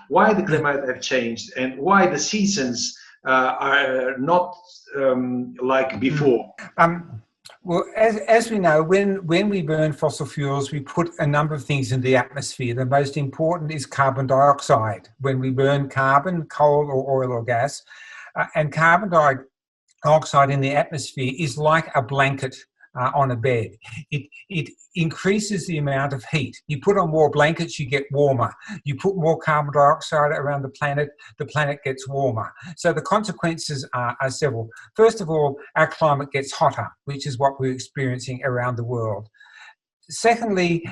why the climate have changed and why the seasons are not like before. Well, as we know, when we burn fossil fuels, we put a number of things in the atmosphere. The most important is carbon dioxide. When we burn carbon, coal or oil or gas, and carbon dioxide in the atmosphere is like a blanket on a bed. It increases the amount of heat. You put on more blankets, you get warmer. You put more carbon dioxide around the planet gets warmer. So the consequences are several. First of all, our climate gets hotter, which is what we're experiencing around the world. Secondly,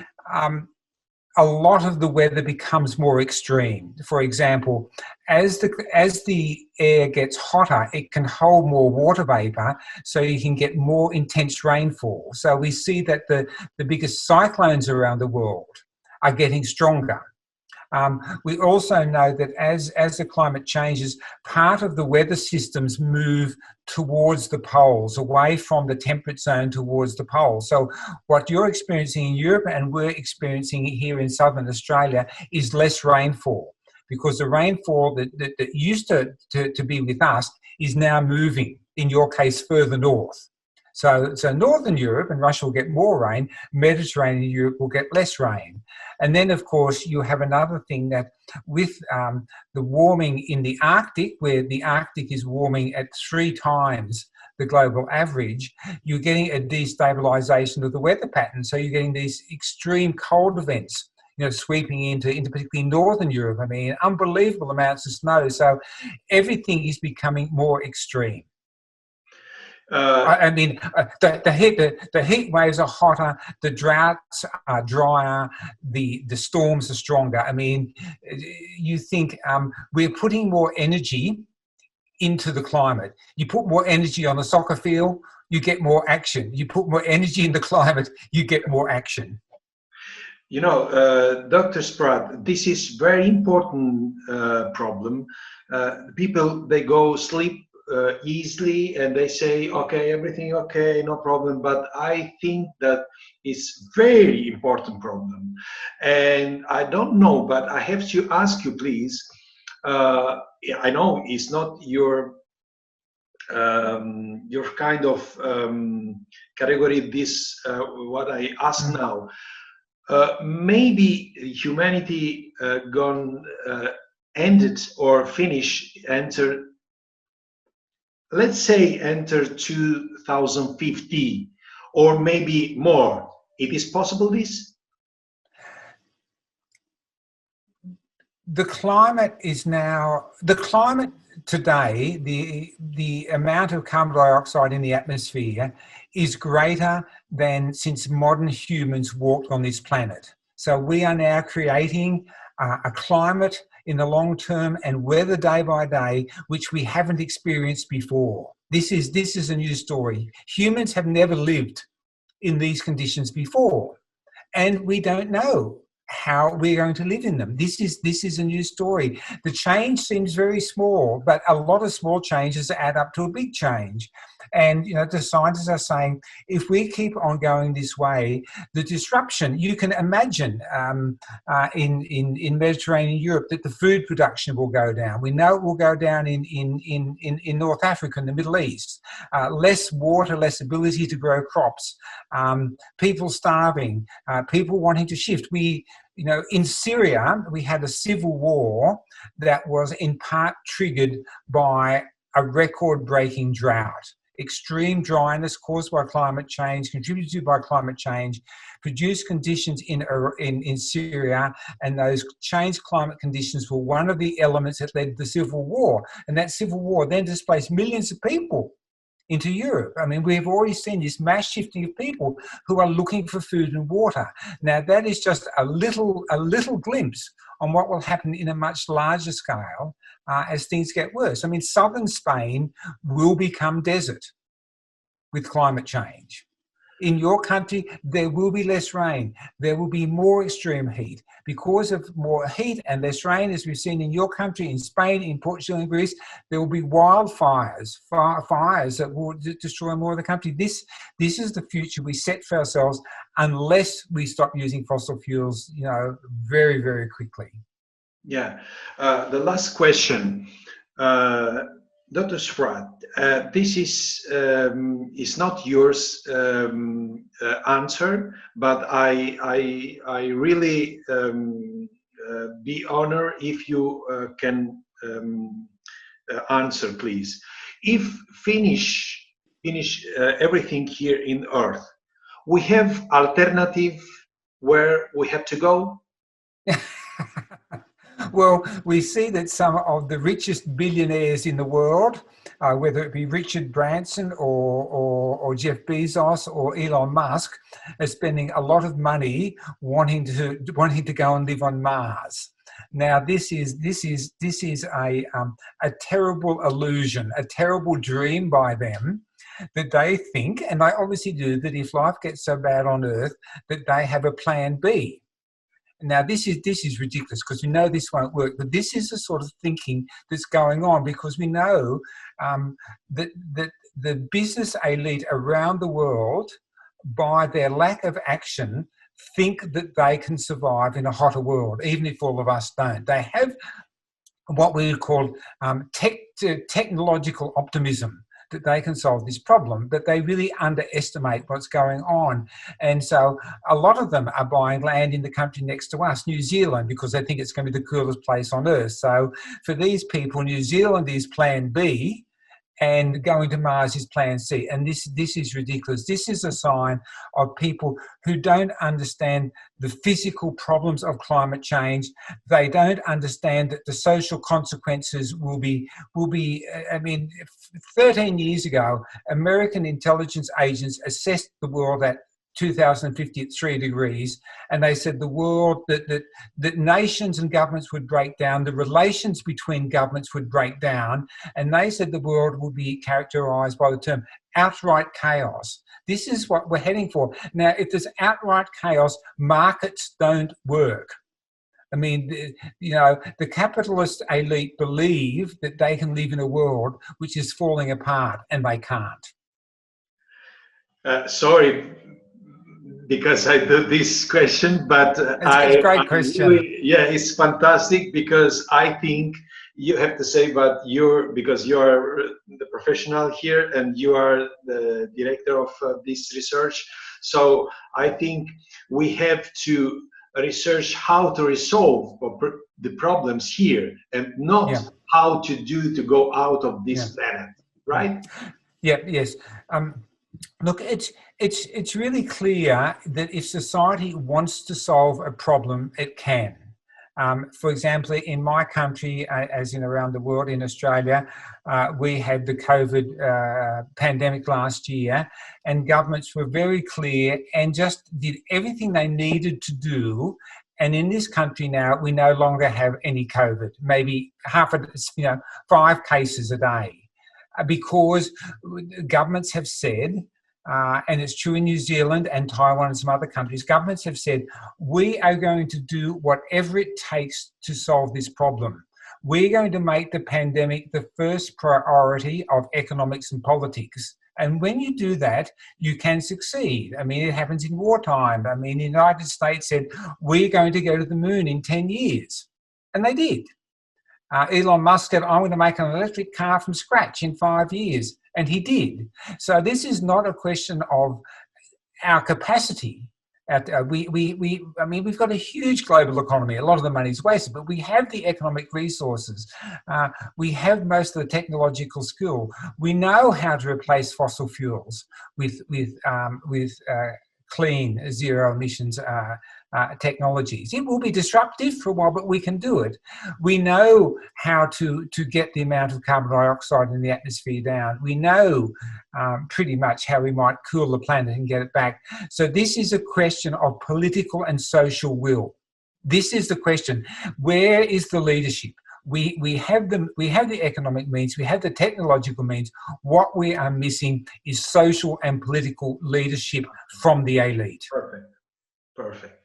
a lot of the weather becomes more extreme. For example, as the air gets hotter, it can hold more water vapor, so you can get more intense rainfall. So we see that the biggest cyclones around the world are getting stronger. We also know that as the climate changes, part of the weather systems move towards the poles, away from the temperate zone towards the poles. So what you're experiencing in Europe and we're experiencing here in southern Australia is less rainfall, because the rainfall that used to be with us is now moving, in your case, further north. So Northern Europe and Russia will get more rain, Mediterranean Europe will get less rain. And then, of course, you have another thing that with the warming in the Arctic, where the Arctic is warming at 3 times the global average, you're getting a destabilization of the weather pattern. So you're getting these extreme cold events, sweeping into particularly Northern Europe. I mean, unbelievable amounts of snow. So everything is becoming more extreme. The heat waves are hotter, the droughts are drier, the storms are stronger. I mean, you think we're putting more energy into the climate. You put more energy on the soccer field, you get more action. You put more energy in the climate, you get more action. Dr. Spratt, this is very important problem. People, they go sleep easily and they say, okay, everything okay, no problem. But I think that is very important problem. And I don't know, but I have to ask you, please. I know it's not your kind of category, this what I ask now. Maybe humanity ended or finished, let's say enter 2050 or maybe more. It is possible this? The climate today, the amount of carbon dioxide in the atmosphere is greater than since modern humans walked on this planet. So we are now creating a climate in the long term and weather day by day, which we haven't experienced before. This is a new story. Humans have never lived in these conditions before, and we don't know how we're going to live in them. This is a new story. The change seems very small, but a lot of small changes add up to a big change. And the scientists are saying, if we keep on going this way, the disruption, you can imagine in Mediterranean Europe that the food production will go down. We know it will go down in North Africa and the Middle East. Less water, less ability to grow crops, people starving, people wanting to shift. In Syria, we had a civil war that was in part triggered by a record-breaking drought. Extreme dryness caused by climate change, contributed to by climate change, produced conditions in Syria, and those changed climate conditions were one of the elements that led to the civil war. And that civil war then displaced millions of people into Europe. I mean, we've already seen this mass shifting of people who are looking for food and water. Now, that is just a little glimpse on what will happen in a much larger scale as things get worse. I mean, southern Spain will become desert with climate change. In your country, there will be less rain. There will be more extreme heat. Because of more heat and less rain, as we've seen in your country, in Spain, in Portugal, in Greece, there will be wildfires, fires that will destroy more of the country. This is the future we set for ourselves unless we stop using fossil fuels, very, very quickly. Yeah. The last question, Dr. Spratt. This is not yours answer, but I really be honored if you can answer, please. If finish everything here in Earth, we have alternative where we have to go. Well, we see that some of the richest billionaires in the world, whether it be Richard Branson or Jeff Bezos or Elon Musk, are spending a lot of money wanting to go and live on Mars. Now, this is a terrible illusion, a terrible dream by them, that they think, and they obviously do, that if life gets so bad on Earth, that they have a plan B. Now, this is ridiculous, because we know this won't work, but this is the sort of thinking that's going on, because we know that the business elite around the world, by their lack of action, think that they can survive in a hotter world, even if all of us don't. They have what we would call technological optimism, that they can solve this problem, but they really underestimate what's going on. And so a lot of them are buying land in the country next to us, New Zealand, because they think it's going to be the coolest place on Earth. So for these people, New Zealand is plan B, and going to Mars is plan C. And this is ridiculous. This is a sign of people who don't understand the physical problems of climate change. They don't understand that the social consequences will be, I mean, 13 years ago, American intelligence agents assessed the world at 2050 at 3 degrees, and they said the world, that nations and governments would break down, the relations between governments would break down, and they said the world would be characterized by the term outright chaos. This is what we're heading for. Now, if there's outright chaos, markets don't work. I mean, the capitalist elite believe that they can live in a world which is falling apart, and they can't. Sorry, because I do this question, but it's a great question. Really, yeah, it's fantastic, because I think you have to say, but because you are the professional here and you are the director of this research. So I think we have to research how to resolve the problems here, and not how to go out of this planet, right? Yeah. Yes. Look, it's really clear that if society wants to solve a problem, it can. For example, in my country, as in around the world, in Australia, we had the COVID pandemic last year, and governments were very clear and just did everything they needed to do. And in this country now, we no longer have any COVID, maybe 5 cases a day, because governments have said, and it's true in New Zealand and Taiwan and some other countries, governments have said, we are going to do whatever it takes to solve this problem. We're going to make the pandemic the first priority of economics and politics. And when you do that, you can succeed. I mean, it happens in wartime. I mean, the United States said, we're going to go to the moon in 10 years. And they did. Elon Musk said, I'm going to make an electric car from scratch in 5 years. And he did. So this is not a question of our capacity. I mean, we've got a huge global economy. A lot of the money is wasted, but we have the economic resources. We have most of the technological skill. We know how to replace fossil fuels with clean, zero emissions technologies. It will be disruptive for a while, but we can do it. We know how to get the amount of carbon dioxide in the atmosphere down. We know pretty much how we might cool the planet and get it back. So this is a question of political and social will. This is the question. Where is the leadership? We have the economic means, we have the technological means. What we are missing is social and political leadership from the elite. Perfect.